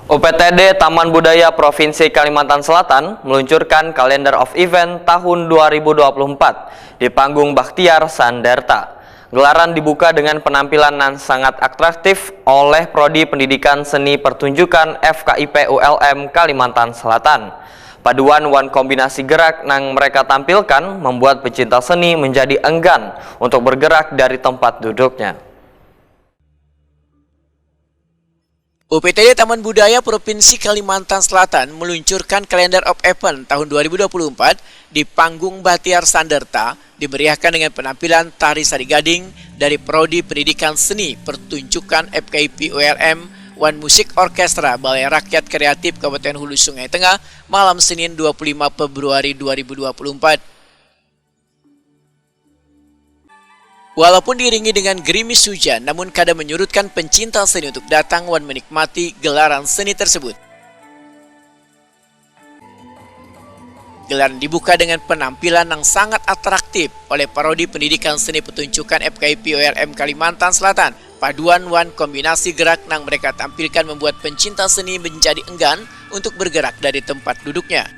UPTD Taman Budaya Provinsi Kalimantan Selatan meluncurkan kalender of event tahun 2024 di panggung Bakhtiar Sanderta. Gelaran dibuka dengan penampilan yang sangat atraktif oleh Prodi Pendidikan Seni Pertunjukan FKIP ULM Kalimantan Selatan. Paduan wan kombinasi gerak yang mereka tampilkan membuat pecinta seni menjadi enggan untuk bergerak dari tempat duduknya. UPTD Taman Budaya Provinsi Kalimantan Selatan meluncurkan kalender of event tahun 2024 di panggung Bakhtiar Sanderta, dimeriahkan dengan penampilan tari sari gading dari Prodi Pendidikan Seni Pertunjukan FKIP ULM Wan Musik Orkestra Balai Rakyat Kreatif Kabupaten Hulu Sungai Tengah malam Senin 25 Februari 2024. Walaupun diiringi dengan gerimis hujan, namun kadang menyurutkan pencinta seni untuk datang dan menikmati gelaran seni tersebut. Gelaran dibuka dengan penampilan yang sangat atraktif oleh Prodi Pendidikan Seni Pertunjukan FKIP ULM Kalimantan Selatan. Paduan wan kombinasi gerak yang mereka tampilkan membuat pencinta seni menjadi enggan untuk bergerak dari tempat duduknya.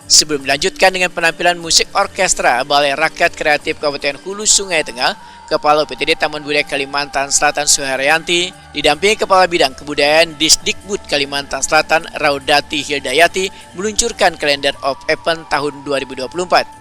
Sebelum dilanjutkan dengan penampilan musik orkestra Balai Rakyat Kreatif Kabupaten Hulu Sungai Tengah, Kepala UPTD Taman Budaya Kalimantan Selatan Suharyanti didampingi Kepala Bidang Kebudayaan Disdikbud Kalimantan Selatan Raudati Hildayati meluncurkan kalender of event tahun 2024.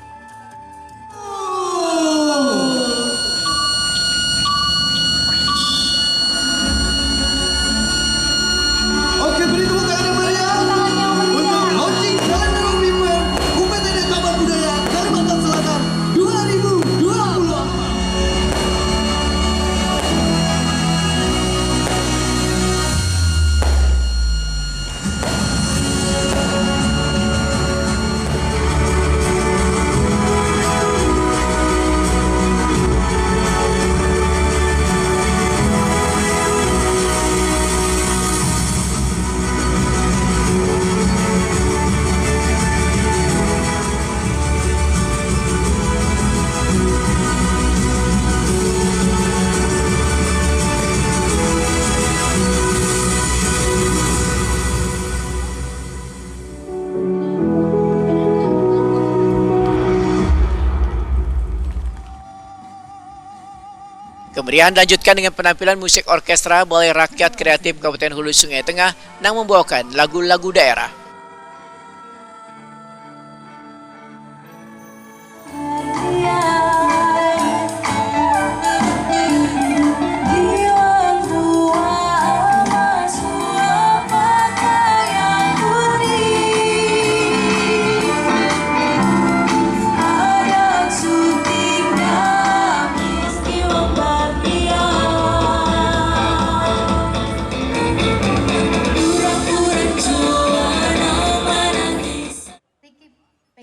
Kemeriahan dilanjutkan dengan penampilan musik orkestra Balai Rakyat Kreatif Kabupaten Hulu Sungai Tengah yang membawakan lagu-lagu daerah.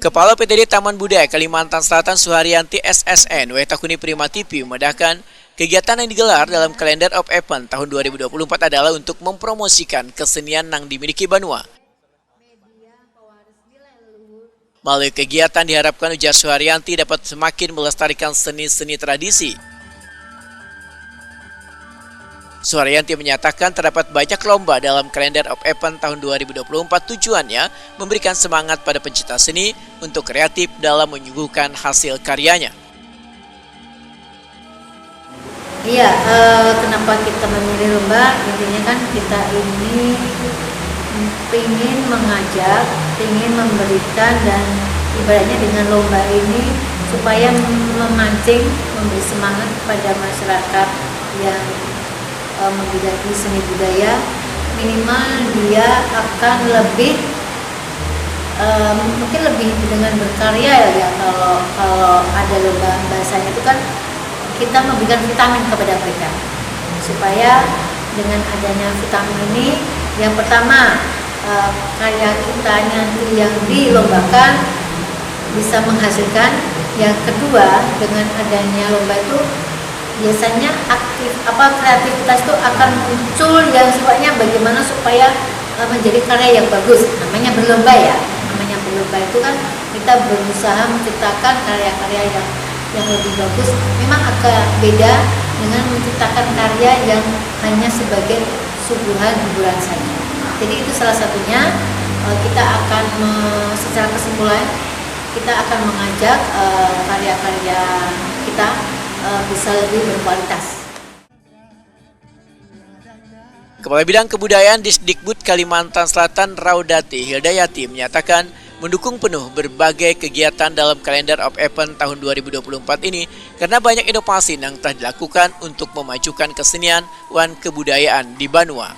Kepala UPTD Taman Budaya Kalimantan Selatan Suharyanti SSN Wetakuni Prima TV memedahkan kegiatan yang digelar dalam kalender of event tahun 2024 adalah untuk mempromosikan kesenian yang dimiliki Banua. Melalui kegiatan diharapkan, ujar Suharyanti, dapat semakin melestarikan seni-seni tradisi. Suharyanti menyatakan terdapat banyak lomba dalam kalender of event tahun 2024, tujuannya memberikan semangat pada pencinta seni untuk kreatif dalam menyuguhkan hasil karyanya. Iya, kenapa kita memilih lomba? Intinya kan kita ini ingin mengajak, ingin memberikan dan ibaratnya dengan lomba ini supaya memancing, memberi semangat kepada masyarakat yang menggeluti seni budaya, minimal dia akan lebih mungkin lebih dengan berkarya ya. Kalau ada lomba bahasanya itu kan kita memberikan vitamin kepada mereka, supaya dengan adanya vitamin ini, yang pertama karya kita nanti yang dilombakan bisa menghasilkan. Yang kedua, dengan adanya lomba itu biasanya kreativitas itu akan muncul yang sifatnya bagaimana supaya menjadi karya yang bagus. Namanya berlomba ya, namanya berlomba itu kan kita berusaha menciptakan karya-karya yang lebih bagus. Memang agak beda dengan menciptakan karya yang hanya sebagai suguhan hiburan saja. Jadi itu salah satunya. Kita akan secara kesimpulan kita akan mengajak karya-karya kita bisa lebih berkualitas. Kepala Bidang Kebudayaan Disdikbud Kalimantan Selatan Raudati Hildayati menyatakan mendukung penuh berbagai kegiatan dalam kalender of event tahun 2024 ini karena banyak inovasi yang telah dilakukan untuk memajukan kesenian dan kebudayaan di Banua.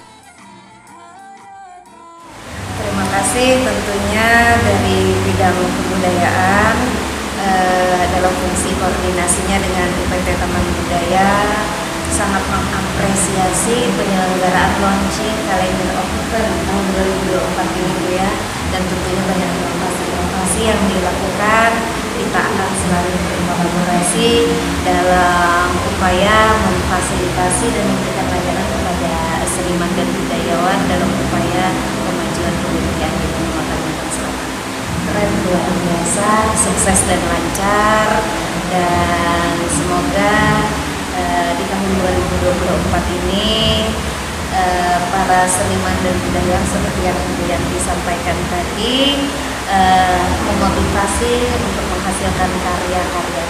Terima kasih tentunya dari bidang kebudayaan dalam fungsi koordinasinya dengan UPT Taman Budaya sangat mengapresiasi penyelenggaraan launching kalender of event tahun 2024 ini Bu ya, dan tentunya banyak inovasi yang dilakukan. Kita akan selalu berkolaborasi dalam upaya memfasilitasi dan memberikan layanan kepada seniman dan budayawan dalam upaya kemajuan kebudayaan di Kalimantan Selatan. Keren, luar biasa, sukses dan lancar, dan semoga di tahun 2024 ini para seniman dan budayawan seperti yang Bu Yanti sampaikan tadi memotivasi untuk menghasilkan karya-karya